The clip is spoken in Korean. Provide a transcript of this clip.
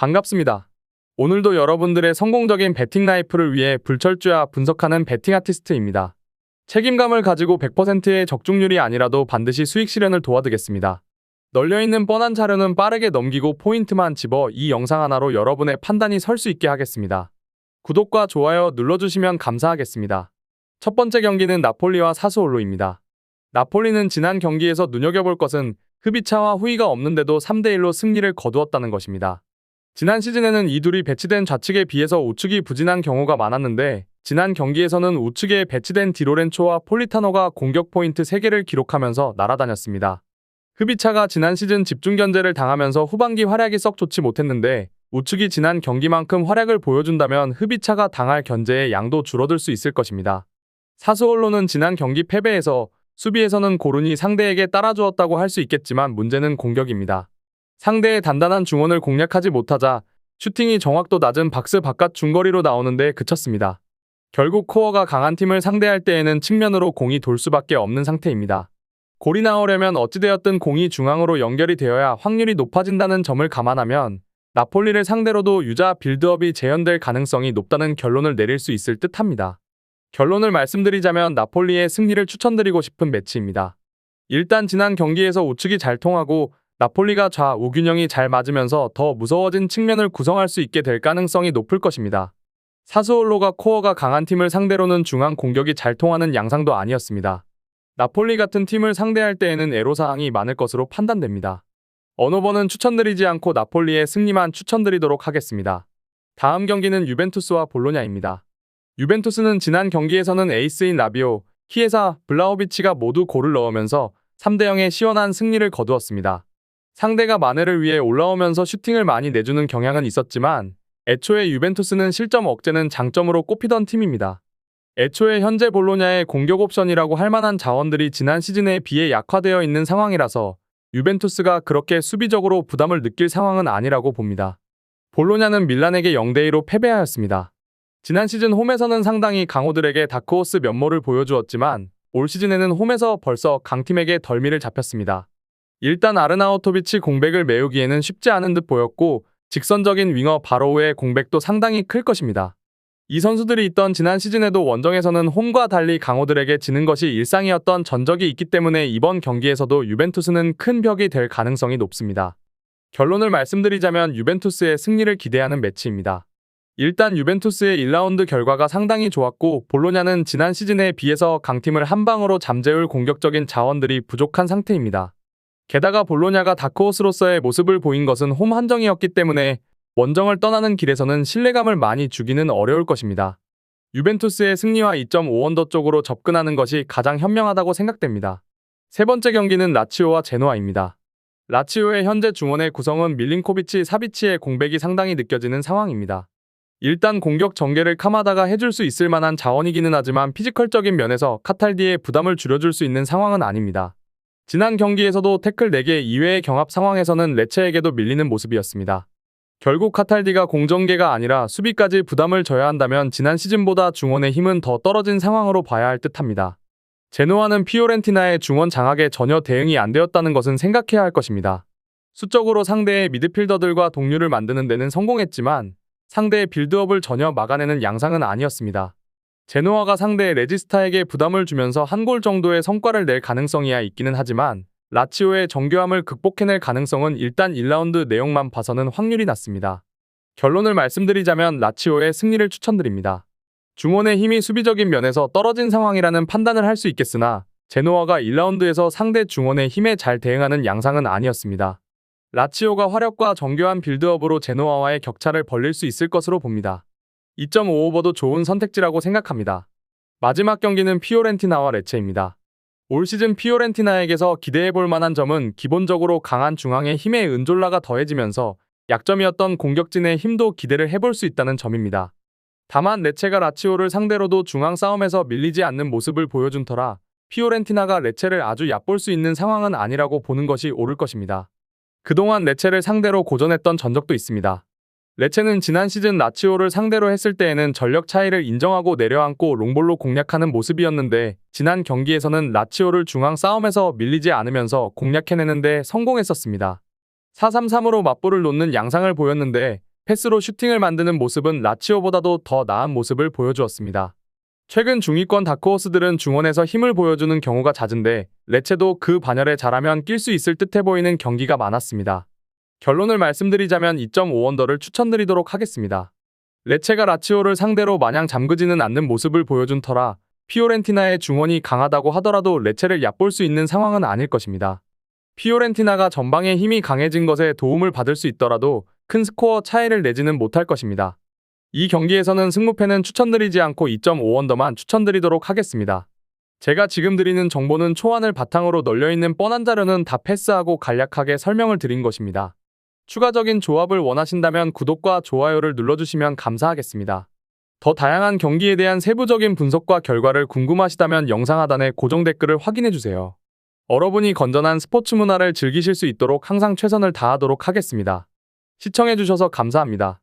반갑습니다. 오늘도 여러분들의 성공적인 배팅 라이프를 위해 불철주야 분석하는 배팅 아티스트입니다. 책임감을 가지고 100%의 적중률이 아니라도 반드시 수익 실현을 도와드리겠습니다. 널려있는 뻔한 자료는 빠르게 넘기고 포인트만 집어 이 영상 하나로 여러분의 판단이 설 수 있게 하겠습니다. 구독과 좋아요 눌러주시면 감사하겠습니다. 첫 번째 경기는 나폴리와 사스올로입니다. 나폴리는 지난 경기에서 눈여겨볼 것은 흡이차와 후위가 없는데도 3대1로 승리를 거두었다는 것입니다. 지난 시즌에는 이 둘이 배치된 좌측에 비해서 우측이 부진한 경우가 많았는데 지난 경기에서는 우측에 배치된 디로렌초와 폴리타노가 공격 포인트 3개를 기록하면서 날아다녔습니다. 흡이차가 지난 시즌 집중 견제를 당하면서 후반기 활약이 썩 좋지 못했는데 우측이 지난 경기만큼 활약을 보여준다면 흡이차가 당할 견제의 양도 줄어들 수 있을 것입니다. 사스올로는 지난 경기 패배에서 수비에서는 고른히 상대에게 따라주었다고 할 수 있겠지만 문제는 공격입니다. 상대의 단단한 중원을 공략하지 못하자 슈팅이 정확도 낮은 박스 바깥 중거리로 나오는데 그쳤습니다. 결국 코어가 강한 팀을 상대할 때에는 측면으로 공이 돌 수밖에 없는 상태입니다. 골이 나오려면 어찌되었든 공이 중앙으로 연결이 되어야 확률이 높아진다는 점을 감안하면 나폴리를 상대로도 유자 빌드업이 재현될 가능성이 높다는 결론을 내릴 수 있을 듯합니다. 결론을 말씀드리자면 나폴리의 승리를 추천드리고 싶은 매치입니다. 일단 지난 경기에서 우측이 잘 통하고 나폴리가 좌우 균형이 잘 맞으면서 더 무서워진 측면을 구성할 수 있게 될 가능성이 높을 것입니다. 사스올로가 코어가 강한 팀을 상대로는 중앙 공격이 잘 통하는 양상도 아니었습니다. 나폴리 같은 팀을 상대할 때에는 애로사항이 많을 것으로 판단됩니다. 어느 번은 추천드리지 않고 나폴리의 승리만 추천드리도록 하겠습니다. 다음 경기는 유벤투스와 볼로냐입니다. 유벤투스는 지난 경기에서는 에이스인 라비오, 키에사, 블라호비치가 모두 골을 넣으면서 3대0의 시원한 승리를 거두었습니다. 상대가 마네를 위해 올라오면서 슈팅을 많이 내주는 경향은 있었지만 애초에 유벤투스는 실점 억제는 장점으로 꼽히던 팀입니다. 애초에 현재 볼로냐의 공격 옵션이라고 할 만한 자원들이 지난 시즌에 비해 약화되어 있는 상황이라서 유벤투스가 그렇게 수비적으로 부담을 느낄 상황은 아니라고 봅니다. 볼로냐는 밀란에게 0대2로 패배하였습니다. 지난 시즌 홈에서는 상당히 강호들에게 다크호스 면모를 보여주었지만 올 시즌에는 홈에서 벌써 강팀에게 덜미를 잡혔습니다. 일단 아르나우토비치 공백을 메우기에는 쉽지 않은 듯 보였고 직선적인 윙어 바로우의 공백도 상당히 클 것입니다. 이 선수들이 있던 지난 시즌에도 원정에서는 홈과 달리 강호들에게 지는 것이 일상이었던 전적이 있기 때문에 이번 경기에서도 유벤투스는 큰 벽이 될 가능성이 높습니다. 결론을 말씀드리자면 유벤투스의 승리를 기대하는 매치입니다. 일단 유벤투스의 1라운드 결과가 상당히 좋았고 볼로냐는 지난 시즌에 비해서 강팀을 한 방으로 잠재울 공격적인 자원들이 부족한 상태입니다. 게다가 볼로냐가 다크호스로서의 모습을 보인 것은 홈 한정이었기 때문에 원정을 떠나는 길에서는 신뢰감을 많이 주기는 어려울 것입니다. 유벤투스의 승리와 2.5언더 쪽으로 접근하는 것이 가장 현명하다고 생각됩니다. 세 번째 경기는 라치오와 제노아입니다. 라치오의 현재 중원의 구성은 밀린코비치, 사비치의 공백이 상당히 느껴지는 상황입니다. 일단 공격 전개를 카마다가 해줄 수 있을 만한 자원이기는 하지만 피지컬적인 면에서 카탈디의 부담을 줄여줄 수 있는 상황은 아닙니다. 지난 경기에서도 태클 4개 이외의 경합 상황에서는 레체에게도 밀리는 모습이었습니다. 결국 카탈디가 공전개가 아니라 수비까지 부담을 져야 한다면 지난 시즌보다 중원의 힘은 더 떨어진 상황으로 봐야 할 듯합니다. 제노아는 피오렌티나의 중원 장악에 전혀 대응이 안 되었다는 것은 생각해야 할 것입니다. 수적으로 상대의 미드필더들과 동률을 만드는 데는 성공했지만 상대의 빌드업을 전혀 막아내는 양상은 아니었습니다. 제노아가 상대의 레지스타에게 부담을 주면서 한 골 정도의 성과를 낼 가능성이야 있기는 하지만 라치오의 정교함을 극복해낼 가능성은 일단 1라운드 내용만 봐서는 확률이 낮습니다. 결론을 말씀드리자면 라치오의 승리를 추천드립니다. 중원의 힘이 수비적인 면에서 떨어진 상황이라는 판단을 할 수 있겠으나 제노아가 1라운드에서 상대 중원의 힘에 잘 대응하는 양상은 아니었습니다. 라치오가 화력과 정교한 빌드업으로 제노아와의 격차를 벌릴 수 있을 것으로 봅니다. 2.5오버도 좋은 선택지라고 생각합니다. 마지막 경기는 피오렌티나와 레체입니다. 올 시즌 피오렌티나에게서 기대해볼 만한 점은 기본적으로 강한 중앙의 힘의 은졸라가 더해지면서 약점이었던 공격진의 힘도 기대를 해볼 수 있다는 점입니다. 다만 레체가 라치오를 상대로도 중앙 싸움에서 밀리지 않는 모습을 보여준 터라 피오렌티나가 레체를 아주 얕볼 수 있는 상황은 아니라고 보는 것이 옳을 것입니다. 그동안 레체를 상대로 고전했던 전적도 있습니다. 레체는 지난 시즌 라치오를 상대로 했을 때에는 전력 차이를 인정하고 내려앉고 롱볼로 공략하는 모습이었는데 지난 경기에서는 라치오를 중앙 싸움에서 밀리지 않으면서 공략해내는데 성공했었습니다. 4-3-3으로 맞불을 놓는 양상을 보였는데 패스로 슈팅을 만드는 모습은 라치오보다도 더 나은 모습을 보여주었습니다. 최근 중위권 다크호스들은 중원에서 힘을 보여주는 경우가 잦은데 레체도 그 반열에 잘하면 낄 수 있을 듯해 보이는 경기가 많았습니다. 결론을 말씀드리자면 2.5언더를 추천드리도록 하겠습니다. 레체가 라치오를 상대로 마냥 잠그지는 않는 모습을 보여준 터라 피오렌티나의 중원이 강하다고 하더라도 레체를 얕볼 수 있는 상황은 아닐 것입니다. 피오렌티나가 전방에 힘이 강해진 것에 도움을 받을 수 있더라도 큰 스코어 차이를 내지는 못할 것입니다. 이 경기에서는 승무패는 추천드리지 않고 2.5언더만 추천드리도록 하겠습니다. 제가 지금 드리는 정보는 초안을 바탕으로 널려있는 뻔한 자료는 다 패스하고 간략하게 설명을 드린 것입니다. 추가적인 조합을 원하신다면 구독과 좋아요를 눌러주시면 감사하겠습니다. 더 다양한 경기에 대한 세부적인 분석과 결과를 궁금하시다면 영상 하단의 고정 댓글을 확인해주세요. 여러분이 건전한 스포츠 문화를 즐기실 수 있도록 항상 최선을 다하도록 하겠습니다. 시청해주셔서 감사합니다.